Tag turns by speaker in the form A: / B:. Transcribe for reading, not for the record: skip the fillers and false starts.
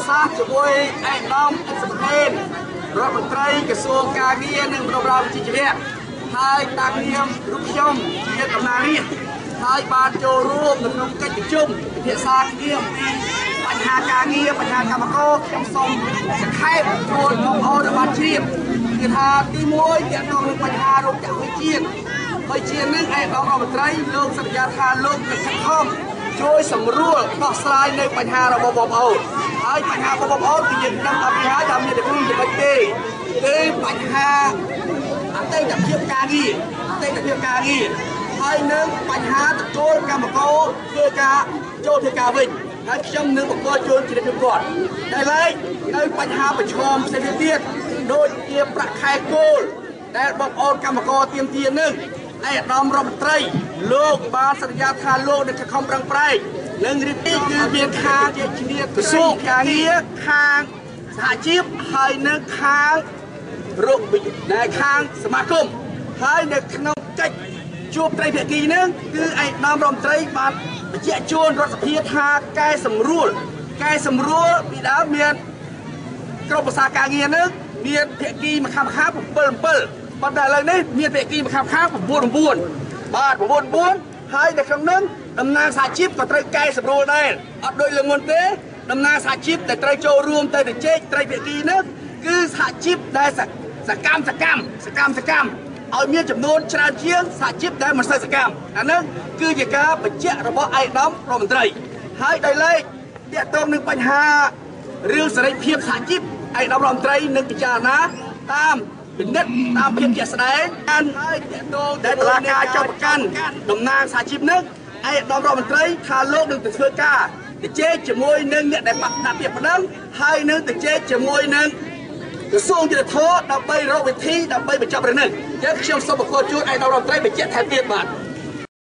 A: សាស្ត្រជាមួយឯកឧត្តមសុខេនរដ្ឋមន្ត្រីក្រសួងការងារនិងបណ្ដុំវិជ្ជាជីវៈហើយតាំងនាមរូបខ្ញុំជាតំណាងរាស្ត្រហើយបានចូលរួមនៅក្នុងកិច្ចប្រជុំពិភាក្សាគ្នាអំពីបញ្ហាការងារបញ្ហាកម្មករខ្ញុំសូមសង្ខេបជូនបងប្អូនដែលបានជ្រាបគឺថាទី1ទាក់ទងនឹងបញ្ហារោគចាក់វិជាហើយជានឹងឯកឧត្តមរដ្ឋមន្ត្រីលោកសន្យាថាលោកនឹងខិតខំជួយសម្រួលដោះស្រាយនៅបញ្ហារបស់បងប្អូនហើយបញ្ហារបស់បងប្អូនគឺយើងដឹងថាពីហើយថាមានតែខ្លួនចំណុចទេគឺបញ្ហាអតីតភាពការងារហើយនឹងបញ្ហាទទួលកម្មករធ្វើការចូលធ្វើការវិញហើយខ្ញុំនឹងបង្គាប់ជូនជ្រាបគាត់ដែលឡែកនៅបញ្ហាប្រឈមផ្សេងទៀតដូចជាប្រាក់ខែគោលដែលបងប្អូនកម្មករទាមទារនឹងឯកឧត្តមរដ្ឋមន្ត្រីលោកបានសន្យាថាលោកនឹងខិតខំប្រឹងប្រែងនិងរៀបគឺមានខាងជាជំនាញក្រសួងការងារខាងសហជីពហើយនៅខាងដែលខាងសមាគមហើយនៅក្នុងកិច្ចជួបត្រីភាគីនឹងគឺឯកឧត្តមរដ្ឋមន្ត្រីបានបញ្ជាក់ជូនរដ្ឋសភាថាកែសម្រួលពីដើមមានក្រុមប្រឹក្សាការងារនឹងមានភាគីម្ខាង7ប៉ុន្តែឥឡូវនេះមានភាគីម្ខាង9បាទ9ហើយនៅក្នុងនោះតំណាងសហជីពក៏ត្រូវកែសម្រួលដែរអត់ដូចលើមុនទេតំណាងសហជីពដែលត្រូវចូលរួមទៅជជែកត្រីភាគីនោះគឺសហជីពដែលសកម្មឲ្យមានចំនួនច្រើនជាងសហជីពដែលមិនសូវសកម្មអានោះគឺជាការបញ្ជាក់របស់ឯកឧត្តមរដ្ឋមន្ត្រីហើយដោយឡែកទាក់ទងនឹងបញ្ហារឿងសេរីភាពសហជីពឯកឧត្តមរដ្ឋមន្ត្រីនឹងពិចារណាតាមពិនិត្យតាមភាពជាក់ស្ដែងហើយទាក់ទងដែលតុលាការចោទប្រកាន់តំណាងសហជីពនោះឯកឧត្តមរដ្ឋមន្ត្រីថាលោកនឹងទៅធ្វើការជជែកជាមួយនឹងអ្នកដែលដាក់ពាក្យប្តឹងហើយនឹងជជែកជាមួយនឹងក្រសួងយុតិធម៌ដើម្បីរកវិធីដើម្បីបញ្ចប់រឿងនេះអញ្ចឹងខ្ញុំសូមបង្គាប់ជូនឯកឧត្តមរដ្ឋមន្ត្រីបញ្ជាក់ថែមទៀតបាទ